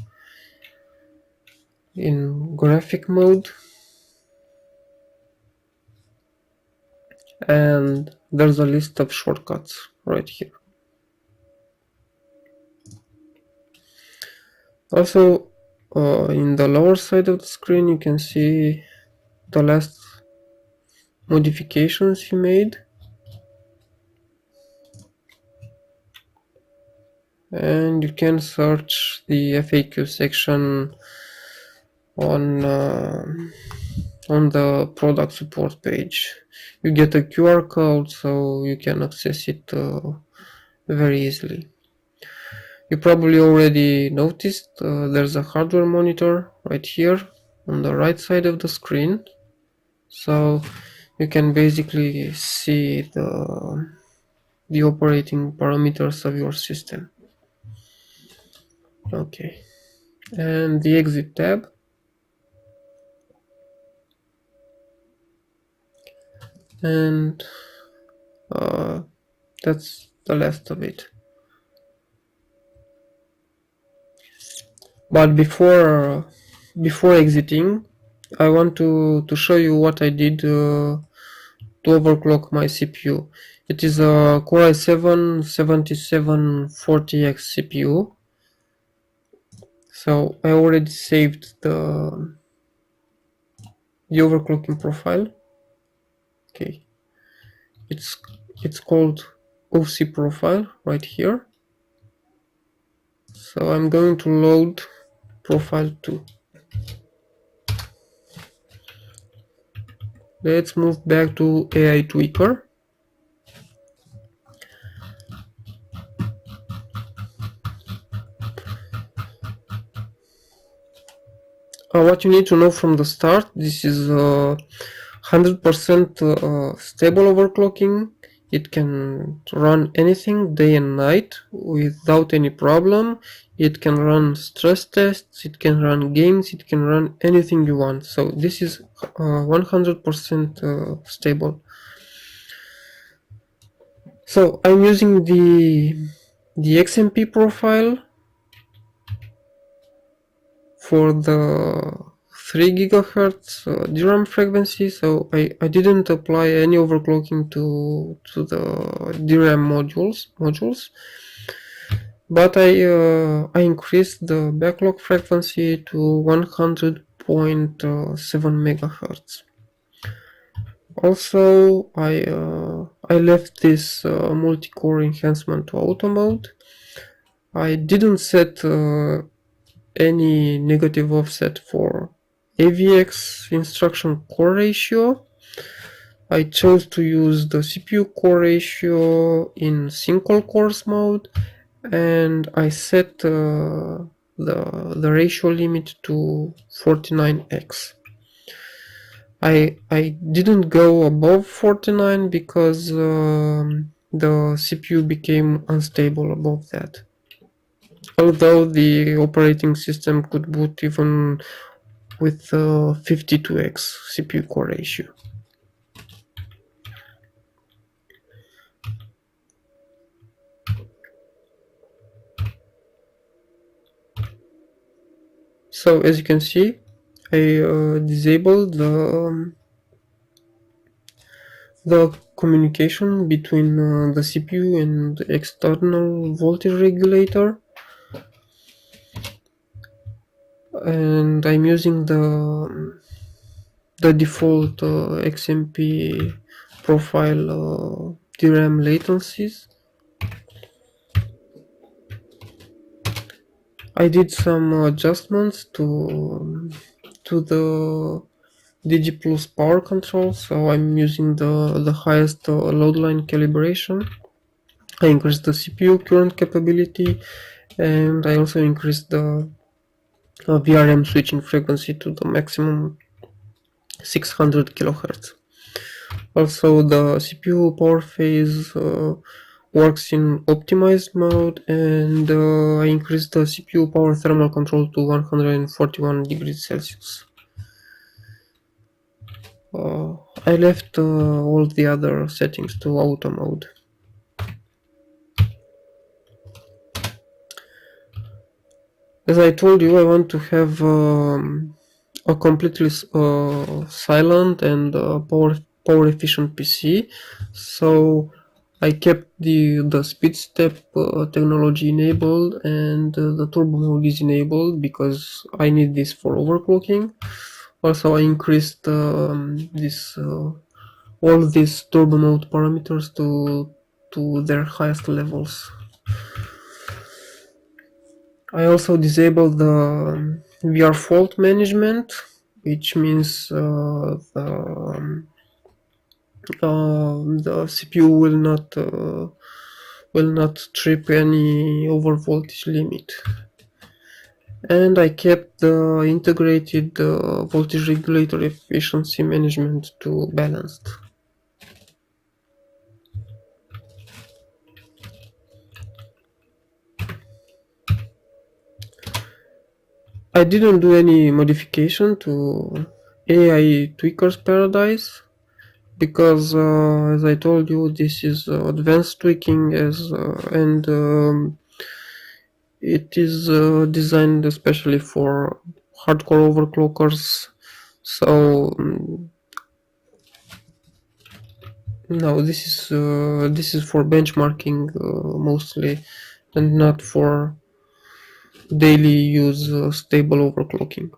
in graphic mode, and there's a list of shortcuts right here. Also, in the lower side of the screen you can see the last modifications you made, and you can search the FAQ section on the product support page. You get a QR code, so you can access it very easily. You probably already noticed there's a hardware monitor right here on the right side of the screen, so you can basically see the operating parameters of your system. Okay, and the exit tab. and that's the last of it. But before exiting, I want to show you what I did to overclock my CPU. It is a Core i7-7740X CPU. So I already saved the overclocking profile. Okay, it's called OC profile right here. So I'm going to load profile 2. Let's move back to AI Tweaker. What you need to know from the start, this is 100% stable overclocking. It can run anything day and night without any problem. It can run stress tests, it can run games, it can run anything you want. So this is 100% stable. So I'm using the XMP profile for the 3 GHz DRAM frequency, so I didn't apply any overclocking to the DRAM modules, but I increased the backlog frequency to 100.7 MHz. Also, I left this multi-core enhancement to auto mode. I didn't set any negative offset for AVX instruction core ratio. I chose to use the CPU core ratio in single cores mode, and I set the ratio limit to 49x. I didn't go above 49 because the CPU became unstable above that. Although the operating system could boot even with 52x CPU core ratio. So as you can see, I disabled the communication between the CPU and the external voltage regulator, and I'm using the default XMP profile DRAM latencies. I did some adjustments to the DG Plus power control, so I'm using the highest load line calibration. I increased the CPU current capability, and I also increased the VRM switching frequency to the maximum 600 kHz. Also, the CPU power phase works in optimized mode, and I increased the CPU power thermal control to 141 degrees Celsius. I left all the other settings to auto mode. As I told you, I want to have a completely silent and power efficient PC, so I kept the speed step technology enabled, and the turbo mode is enabled because I need this for overclocking. Also, I increased all these turbo mode parameters to their highest levels. I also disabled the VR fault management, which means the CPU will not trip any over voltage limit. And I kept the integrated voltage regulator efficiency management to balanced. I didn't do any modification to AI Tweaker's Paradise. because as I told you, this is advanced tweaking and it is designed especially for hardcore overclockers. So no, this is for benchmarking mostly, and not for daily use stable overclocking.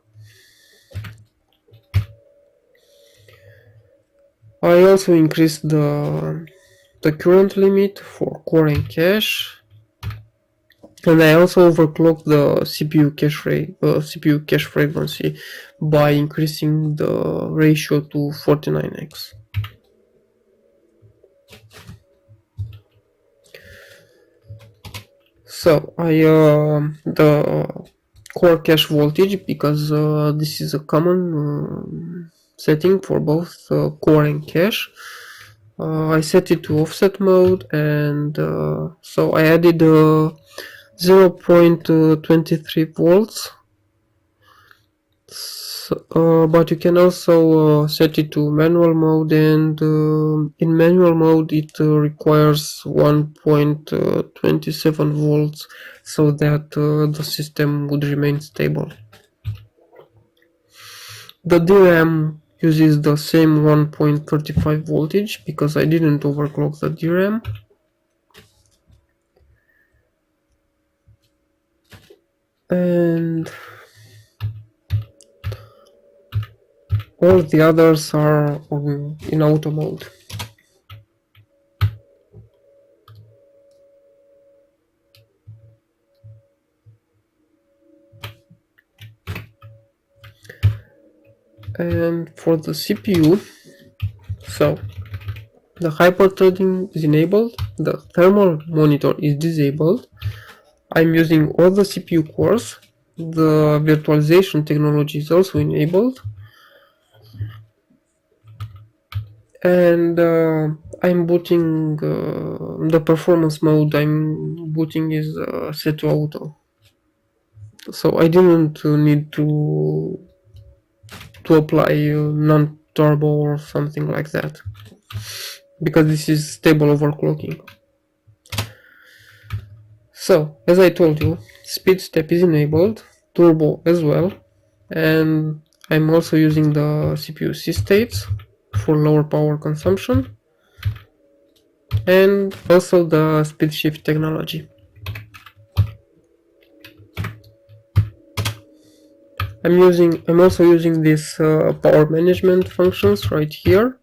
I also increased the current limit for core and cache, and I also overclocked the CPU cache frequency by increasing the ratio to 49x. So the core cache voltage, because this is a common setting for both core and cache. I set it to offset mode, and so I added 0.23 volts. But you can also set it to manual mode, and in manual mode it requires 1.27 volts so that the system would remain stable. The DRAM uses the same 1.35 voltage because I didn't overclock the DRAM. And all the others are in auto mode. And for the CPU, so the hyperthreading is enabled, the thermal monitor is disabled. I'm using all the CPU cores. The virtualization technology is also enabled, and I'm booting the performance mode I'm booting is set to auto, so I didn't need to apply non-turbo or something like that, because this is stable overclocking. So as I told you, speed step is enabled, turbo as well, and I'm also using the CPU C states for lower power consumption, and also the speed shift technology. I'm also using these power management functions right here.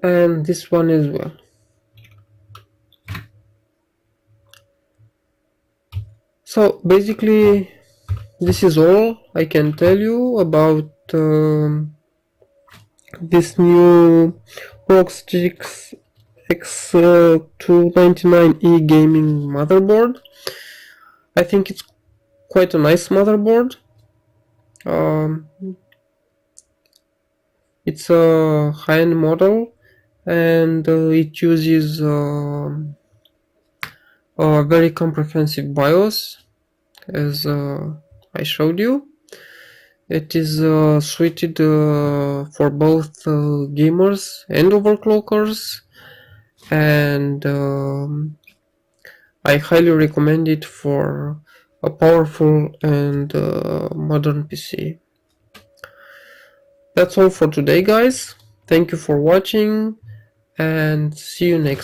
And this one as well. So basically this is all I can tell you about this new ROX GX X299E gaming motherboard. I think it's quite a nice motherboard. It's a high-end model, and it uses a very comprehensive BIOS, as I showed you. It is suited for both gamers and overclockers, and I highly recommend it for a powerful and modern PC. That's all for today, guys. Thank you for watching, and see you next